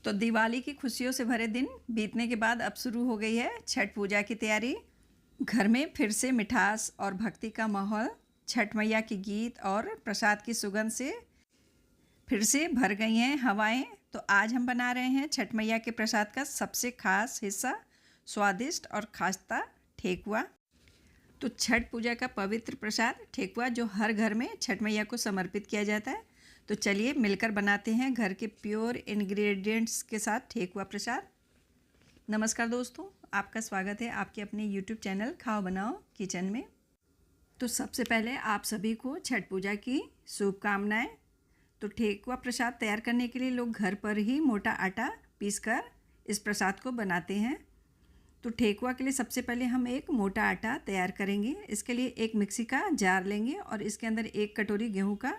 तो दिवाली की खुशियों से भरे दिन बीतने के बाद अब शुरू हो गई है छठ पूजा की तैयारी। घर में फिर से मिठास और भक्ति का माहौल, छठ मैया के गीत और प्रसाद की सुगंध से फिर से भर गई हैं हवाएं। तो आज हम बना रहे हैं छठ मैया के प्रसाद का सबसे खास हिस्सा, स्वादिष्ट और खास्ता ठेकुआ। तो छठ पूजा का पवित्र प्रसाद ठेकुआ जो हर घर में छठ मैया को समर्पित किया जाता है। तो चलिए मिलकर बनाते हैं घर के प्योर इंग्रेडिएंट्स के साथ ठेकुआ प्रसाद। नमस्कार दोस्तों, आपका स्वागत है आपके अपने यूट्यूब चैनल खाओ बनाओ किचन में। तो सबसे पहले आप सभी को छठ पूजा की शुभकामनाएं। तो ठेकुआ प्रसाद तैयार करने के लिए लोग घर पर ही मोटा आटा पीसकर इस प्रसाद को बनाते हैं। तो ठेकुआ के लिए सबसे पहले हम एक मोटा आटा तैयार करेंगे। इसके लिए एक मिक्सी का जार लेंगे और इसके अंदर 1 कटोरी गेहूं का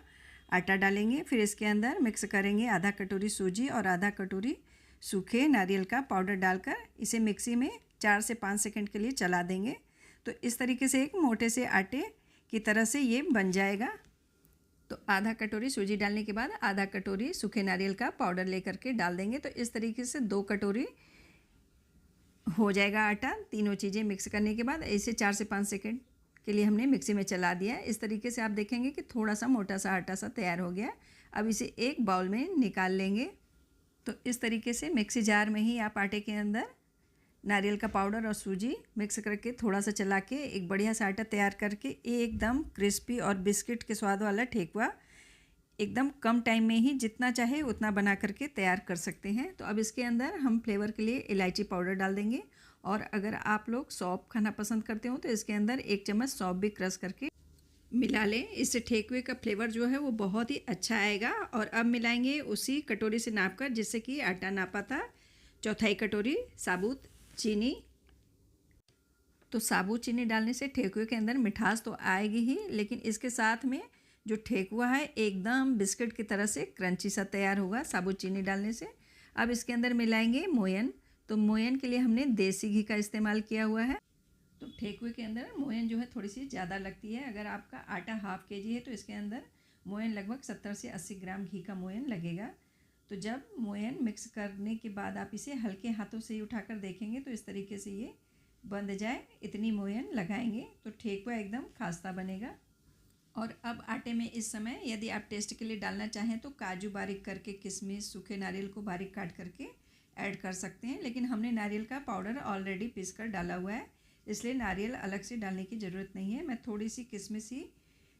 आटा डालेंगे। फिर इसके अंदर मिक्स करेंगे आधा कटोरी सूजी और आधा कटोरी सूखे नारियल का पाउडर डालकर इसे मिक्सी में 4 से 5 सेकंड के लिए चला देंगे। तो इस तरीके से एक मोटे से आटे की तरह से ये बन जाएगा। तो आधा कटोरी सूजी डालने के बाद आधा कटोरी सूखे नारियल का पाउडर लेकर के डाल देंगे। तो इस तरीके से 2 कटोरी हो जाएगा आटा। तीनों चीज़ें मिक्स करने के बाद इसे 4 से 5 सेकंड के लिए हमने मिक्सी में चला दिया है। इस तरीके से आप देखेंगे कि थोड़ा सा मोटा सा आटा सा तैयार हो गया। अब इसे एक बाउल में निकाल लेंगे। तो इस तरीके से मिक्सी जार में ही आप आटे के अंदर नारियल का पाउडर और सूजी मिक्स करके थोड़ा सा चला के एक बढ़िया सा आटा तैयार करके एकदम क्रिस्पी और बिस्किट के स्वाद वाला ठेकुआ एकदम कम टाइम में ही जितना चाहे उतना बना करके तैयार कर सकते हैं। तो अब इसके अंदर हम फ्लेवर के लिए इलायची पाउडर डाल देंगे और अगर आप लोग सौंफ खाना पसंद करते हो तो इसके अंदर 1 चम्मच सौंफ भी क्रश करके मिला लें। इससे ठेकुए का फ्लेवर जो है वो बहुत ही अच्छा आएगा। और अब मिलाएंगे उसी कटोरी से नाप कर जिससे कि आटा नापा था, 1/4 कटोरी साबुत चीनी। तो साबुत चीनी डालने से ठेकुए के अंदर मिठास तो आएगी ही, लेकिन इसके साथ में जो ठेकुआ है एकदम बिस्किट की तरह से क्रंची सा तैयार होगा साबुत चीनी डालने से। अब इसके अंदर मिलाएंगे मोयन। तो मोयन के लिए हमने देसी घी का इस्तेमाल किया हुआ है। तो ठेकुए के अंदर मोयन जो है थोड़ी सी ज़्यादा लगती है। अगर आपका आटा हाफ केजी है तो इसके अंदर मोयन लगभग 70 से 80 ग्राम घी का मोयन लगेगा। तो जब मोयन मिक्स करने के बाद आप इसे हल्के हाथों से ही उठाकर देखेंगे तो इस तरीके से ये बंध जाए, इतनी मोयन लगाएंगे तो ठेकुआ एकदम खास्ता बनेगा। और अब आटे में इस समय यदि आप टेस्ट के लिए डालना चाहें तो काजू बारीक करके, किशमिश, सूखे नारियल को बारीक काट करके ऐड कर सकते हैं, लेकिन हमने नारियल का पाउडर ऑलरेडी पीस कर डाला हुआ है, इसलिए नारियल अलग से डालने की ज़रूरत नहीं है। मैं थोड़ी सी किशमिश ही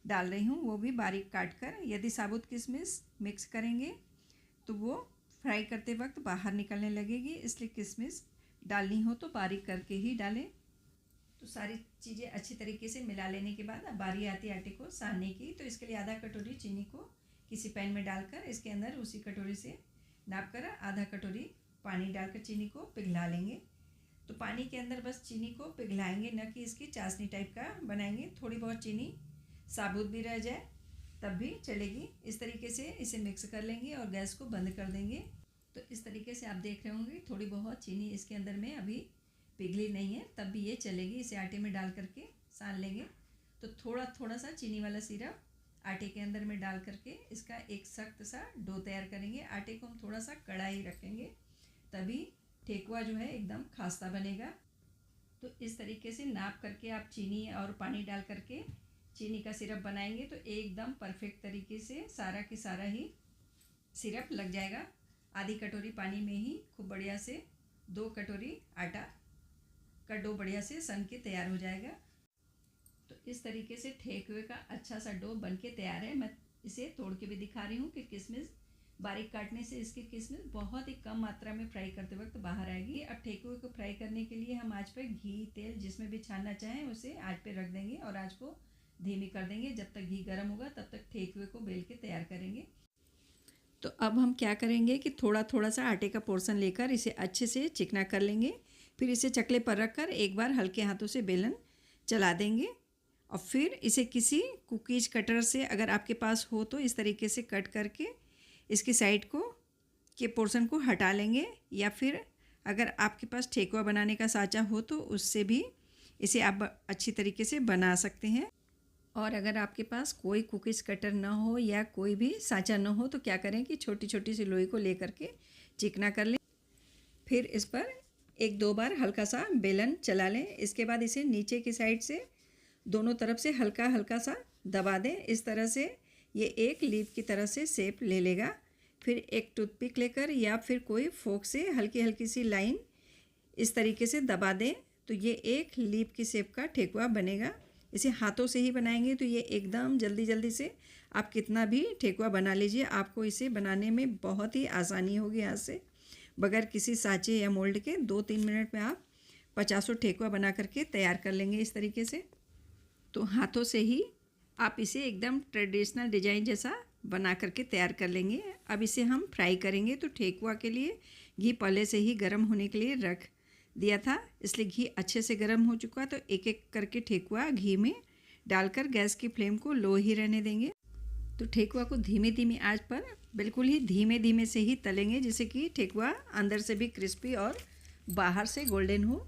डाल रही हूँ, वो भी बारीक काट कर। यदि साबुत किशमिश मिक्स करेंगे तो वो फ्राई करते वक्त बाहर निकलने लगेगी, इसलिए किशमिश डालनी हो तो बारीक करके ही डालें। तो सारी चीज़ें अच्छी तरीके से मिला लेने के बाद अब बारी आती है आटे को सानने की। तो इसके लिए आधा कटोरी चीनी को किसी पैन में डालकर इसके अंदर उसी कटोरी से नाप कर आधा कटोरी पानी डालकर चीनी को पिघला लेंगे। तो पानी के अंदर बस चीनी को पिघलाएंगे, न कि इसकी चाशनी टाइप का बनाएंगे। थोड़ी बहुत चीनी साबुत भी रह जाए तब भी चलेगी। इस तरीके से इसे मिक्स कर लेंगे और गैस को बंद कर देंगे। तो इस तरीके से आप देख रहे होंगे थोड़ी बहुत चीनी इसके अंदर में अभी पिघली नहीं है, तब भी ये चलेगी। इसे आटे में डाल करके सान लेंगे। तो थोड़ा थोड़ा सा चीनी वाला सिरप आटे के अंदर में डाल करके इसका एक सख्त सा डो तैयार करेंगे। आटे को हम थोड़ा सा कड़ा ही रखेंगे, तभी ठेकुआ जो है एकदम खास्ता बनेगा। तो इस तरीके से नाप करके आप चीनी और पानी डाल करके चीनी का सिरप बनाएंगे तो एकदम परफेक्ट तरीके से सारा के सारा ही सिरप लग जाएगा। आधी कटोरी पानी में ही खूब बढ़िया से 2 कटोरी आटा का डो बढ़िया से सन के तैयार हो जाएगा। तो इस तरीके से ठेकुए का अच्छा सा डो बन के तैयार है। मैं इसे तोड़ के भी दिखा रही हूँ कि किशमिश बारीक काटने से इसकी किशमिश बहुत ही कम मात्रा में फ्राई करते वक्त बाहर आएगी। अब ठेकुए को फ्राई करने के लिए हम आँच पे घी, तेल जिसमें भी छानना चाहें उसे आँच पे रख देंगे और आँच को धीमी कर देंगे। जब तक घी गर्म होगा तब तक ठेकुए को बेल के तैयार करेंगे। तो अब हम क्या करेंगे कि थोड़ा थोड़ा सा आटे का पोर्शन लेकर इसे अच्छे से चिकना कर लेंगे। फिर इसे चकले पर रखकर एक बार हल्के हाथों से बेलन चला देंगे और फिर इसे किसी कुकीज कटर से अगर आपके पास हो तो इस तरीके से कट करके इसकी साइड को के पोर्शन को हटा लेंगे। या फिर अगर आपके पास ठेकुआ बनाने का साँचा हो तो उससे भी इसे आप अच्छी तरीके से बना सकते हैं। और अगर आपके पास कोई कुकीज़ कटर ना हो या कोई भी साँचा ना हो तो क्या करें कि छोटी छोटी सी लोई को लेकर के चिकना कर लें। फिर इस पर 1-2 बार हल्का सा बेलन चला लें। इसके बाद इसे नीचे की साइड से दोनों तरफ से हल्का हल्का सा दबा दें। इस तरह से ये एक लीफ की तरह से शेप ले लेगा। फिर एक टूथपिक लेकर या फिर कोई फोक से हल्की हल्की सी लाइन इस तरीके से दबा दें तो ये एक लीफ की शेप का ठेकुआ बनेगा। इसे हाथों से ही बनाएंगे तो ये एकदम जल्दी जल्दी से आप कितना भी ठेकुआ बना लीजिए, आपको इसे बनाने में बहुत ही आसानी होगी। यहाँ से बगैर किसी साँचे या मोल्ड के 2-3 मिनट में आप 50 ठेकुआ बना करके तैयार कर लेंगे इस तरीके से। तो हाथों से ही आप इसे एकदम ट्रेडिशनल डिज़ाइन जैसा बना करके तैयार कर लेंगे। अब इसे हम फ्राई करेंगे। तो ठेकुआ के लिए घी पहले से ही गर्म होने के लिए रख दिया था, इसलिए घी अच्छे से गर्म हो चुका। तो एक एक करके ठेकुआ घी में डालकर गैस की फ्लेम को लो ही रहने देंगे। तो ठेकुआ को धीमी धीमी आंच पर बिल्कुल ही धीमे धीमे से ही तलेंगे, जिससे कि ठेकुआ अंदर से भी क्रिस्पी और बाहर से गोल्डन हो।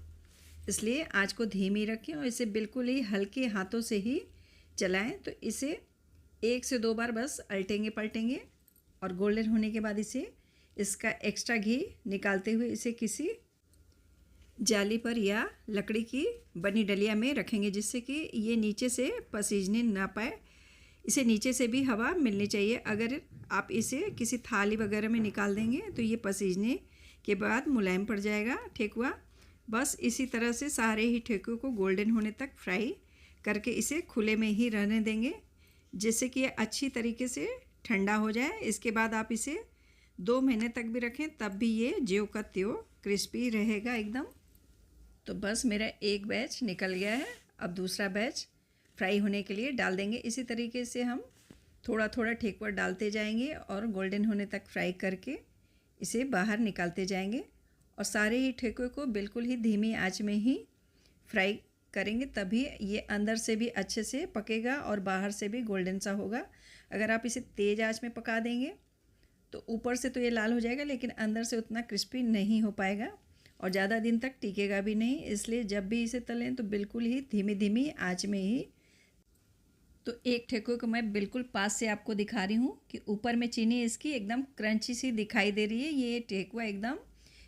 इसलिए आंच को धीमी रखें और इसे बिल्कुल ही हल्के हाथों से ही चलाएं। तो इसे 1 से 2 बार बस अलटेंगे पलटेंगे और गोल्डन होने के बाद इसे इसका एक्स्ट्रा घी निकालते हुए इसे किसी जाली पर या लकड़ी की बनी डलिया में रखेंगे, जिससे कि ये नीचे से पसीजने ना पाए। इसे नीचे से भी हवा मिलनी चाहिए। अगर आप इसे किसी थाली वगैरह में निकाल देंगे तो ये पसीजने के बाद मुलायम पड़ जाएगा ठेकुआ। बस इसी तरह से सारे ही ठेकुए को गोल्डन होने तक फ्राई करके इसे खुले में ही रहने देंगे, जिससे कि ये अच्छी तरीके से ठंडा हो जाए। इसके बाद आप इसे 2 महीने तक भी रखें, तब भी ये ज्यों का त्यों क्रिस्पी रहेगा एकदम। तो बस मेरा एक बैच निकल गया है। अब दूसरा बैच फ्राई होने के लिए डाल देंगे। इसी तरीके से हम थोड़ा थोड़ा ठेकुआ डालते जाएंगे और गोल्डन होने तक फ्राई करके इसे बाहर निकालते जाएंगे। और सारे ही ठेकुए को बिल्कुल ही धीमी आंच में ही फ्राई करेंगे, तभी ये अंदर से भी अच्छे से पकेगा और बाहर से भी गोल्डन सा होगा। अगर आप इसे तेज़ आंच में पका देंगे तो ऊपर से तो ये लाल हो जाएगा, लेकिन अंदर से उतना क्रिस्पी नहीं हो पाएगा और ज़्यादा दिन तक टिकेगा भी नहीं। इसलिए जब भी इसे तलें तो बिल्कुल ही धीमी धीमी आंच में ही। तो एक ठेकुए को मैं बिल्कुल पास से आपको दिखा रही हूँ कि ऊपर में चीनी इसकी एकदम क्रंची सी दिखाई दे रही है। ये ठेकुआ एकदम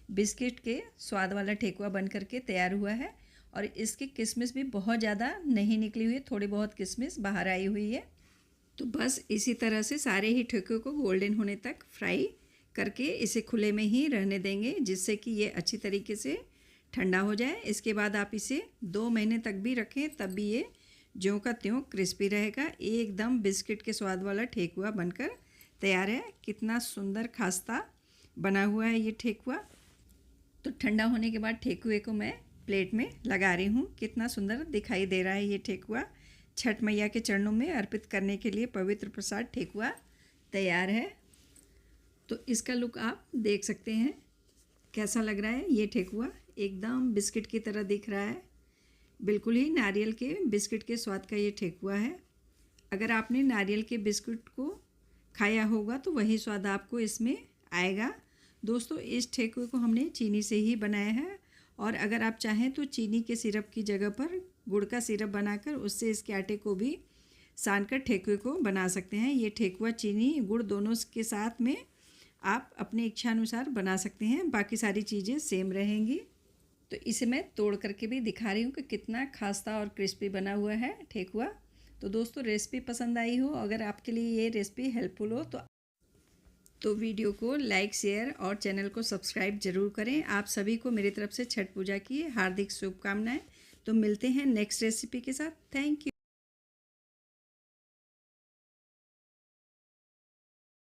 बिस्किट के स्वाद वाला ठेकुआ बन करके तैयार हुआ है और इसकी किशमिश भी बहुत ज़्यादा नहीं निकली हुई है, थोड़ी बहुत किशमिश बाहर आई हुई है। तो बस इसी तरह से सारे ही ठेकुए को गोल्डन होने तक फ्राई करके इसे खुले में ही रहने देंगे, जिससे कि ये अच्छी तरीके से ठंडा हो जाए। इसके बाद आप इसे 2 महीने तक भी रखें, तब भी ये ज्यों का त्यों क्रिस्पी रहेगा। एकदम बिस्किट के स्वाद वाला ठेकुआ बनकर तैयार है। कितना सुंदर खास्ता बना हुआ है ये ठेकुआ। तो ठंडा होने के बाद ठेकुए को मैं प्लेट में लगा रही हूँ। कितना सुंदर दिखाई दे रहा है ये ठेकुआ। छठ मैया के चरणों में अर्पित करने के लिए पवित्र प्रसाद ठेकुआ तैयार है। तो इसका लुक आप देख सकते हैं कैसा लग रहा है। ये ठेकुआ एकदम बिस्किट की तरह दिख रहा है, बिल्कुल ही नारियल के बिस्किट के स्वाद का ये ठेकुआ है। अगर आपने नारियल के बिस्किट को खाया होगा तो वही स्वाद आपको इसमें आएगा। दोस्तों, इस ठेकुए को हमने चीनी से ही बनाया है और अगर आप चाहें तो चीनी के सिरप की जगह पर गुड़ का सिरप बनाकर उससे इसके आटे को भी सानकर ठेकुए को बना सकते हैं। ये ठेकुआ चीनी गुड़ दोनों के साथ में आप अपनी इच्छानुसार बना सकते हैं, बाकी सारी चीज़ें सेम रहेंगी। तो इसे मैं तोड़ करके भी दिखा रही हूँ कि कितना खास्ता और क्रिस्पी बना हुआ है ठेकुआ। तो दोस्तों, रेसिपी पसंद आई हो, अगर आपके लिए ये रेसिपी हेल्पफुल हो तो वीडियो को लाइक, शेयर और चैनल को सब्सक्राइब जरूर करें। आप सभी को मेरी तरफ से छठ पूजा की हार्दिक शुभकामनाएं। तो मिलते हैं नेक्स्ट रेसिपी के साथ। Thank you.